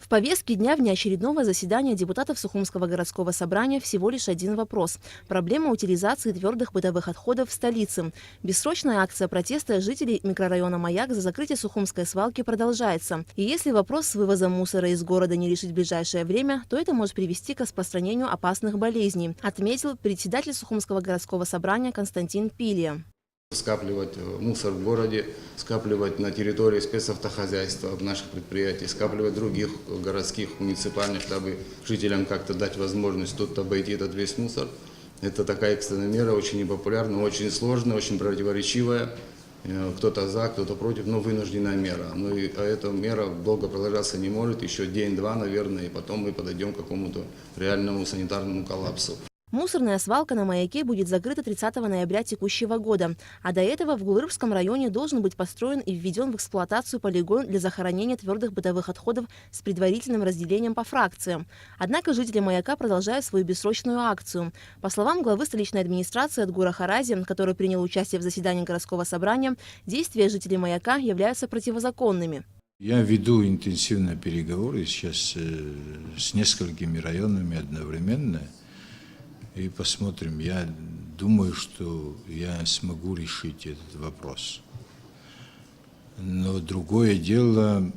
В повестке дня внеочередного заседания депутатов Сухумского городского собрания всего лишь один вопрос – проблема утилизации твердых бытовых отходов в столице. Бессрочная акция протеста жителей микрорайона Маяк за закрытие Сухумской свалки продолжается. И если вопрос с вывозом мусора из города не решить в ближайшее время, то это может привести к распространению опасных болезней, отметил председатель Сухумского городского собрания Константин Пилия. Скапливать мусор в городе, скапливать на территории спецавтохозяйства наших предприятий, скапливать других городских, муниципальных, чтобы жителям как-то дать возможность тут обойти этот весь мусор. Это такая экстренная мера, очень непопулярная, очень сложная, очень противоречивая. Кто-то за, кто-то против, но вынужденная мера. Эта мера долго продолжаться не может, еще день-два, наверное, и потом мы подойдем к какому-то реальному санитарному коллапсу. Мусорная свалка на Маяке будет закрыта 30 ноября текущего года, а до этого в Гулырбском районе должен быть построен и введен в эксплуатацию полигон для захоронения твердых бытовых отходов с предварительным разделением по фракциям. Однако жители Маяка продолжают свою бессрочную акцию. По словам главы столичной администрации Адгура Харази, который принял участие в заседании городского собрания, действия жителей Маяка являются противозаконными. Я веду интенсивные переговоры сейчас с несколькими районами одновременно. И посмотрим. Я думаю, что я смогу решить этот вопрос. Но другое дело,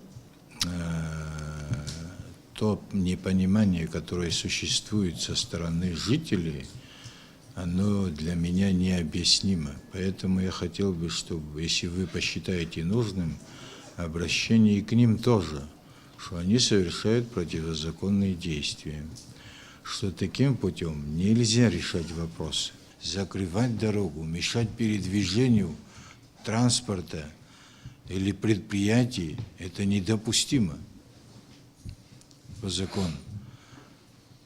то непонимание, которое существует со стороны жителей, оно для меня необъяснимо. Поэтому я хотел бы, чтобы, если вы посчитаете нужным, обращение и к ним тоже, что они совершают противозаконные действия. Что таким путем нельзя решать вопросы. Закрывать дорогу, мешать передвижению транспорта или предприятий – это недопустимо по закону.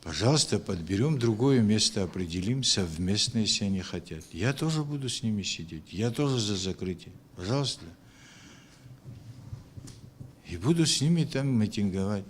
Пожалуйста, подберем другое место, определим совместно, если они хотят. Я тоже буду с ними сидеть, я тоже за закрытие. Пожалуйста. И буду с ними там митинговать.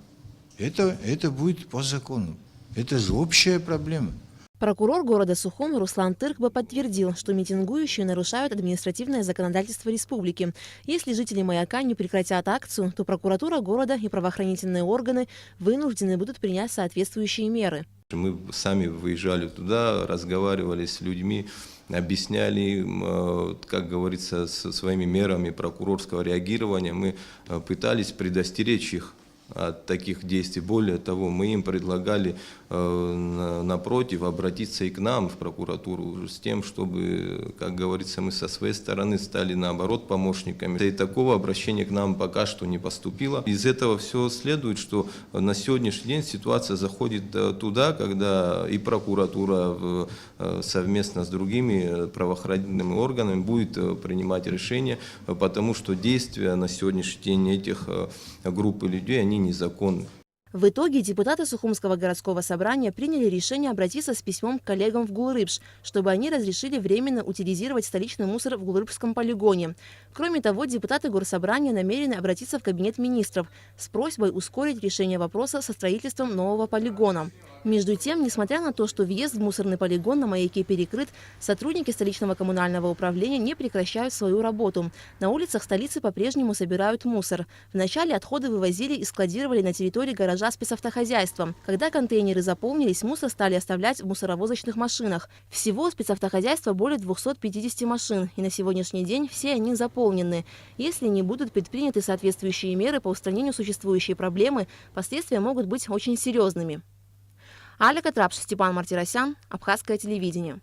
Это будет по закону. Это же общая проблема. Прокурор города Сухум Руслан Тыркба подтвердил, что митингующие нарушают административное законодательство республики. Если жители Маяка не прекратят акцию, то прокуратура города и правоохранительные органы вынуждены будут принять соответствующие меры. Мы сами выезжали туда, разговаривали с людьми, объясняли им, как говорится, своими мерами прокурорского реагирования. Мы пытались предостеречь их от таких действий. Более того, мы им предлагали напротив обратиться и к нам в прокуратуру с тем, чтобы, как говорится, мы со своей стороны стали наоборот помощниками. И такого обращения к нам пока что не поступило. Из этого все следует, что на сегодняшний день ситуация заходит туда, когда и прокуратура совместно с другими правоохранительными органами будет принимать решения, потому что действия на сегодняшний день этих групп и людей, они незаконны. В итоге депутаты Сухумского городского собрания приняли решение обратиться с письмом к коллегам в Гулырбш, чтобы они разрешили временно утилизировать столичный мусор в Гулырбском полигоне. Кроме того, депутаты горсобрания намерены обратиться в кабинет министров с просьбой ускорить решение вопроса со строительством нового полигона. Между тем, несмотря на то, что въезд в мусорный полигон на Маяке перекрыт, сотрудники столичного коммунального управления не прекращают свою работу. На улицах столицы по-прежнему собирают мусор. Вначале отходы вывозили и складировали на территории гаража спецавтохозяйства. Когда контейнеры заполнились, мусор стали оставлять в мусоровозочных машинах. Всего у спецавтохозяйства более 250 машин, и на сегодняшний день все они заполнены. Если не будут предприняты соответствующие меры по устранению существующей проблемы, последствия могут быть очень серьезными. Аля Катрапш, Степан Мартиросян, Абхазское телевидение.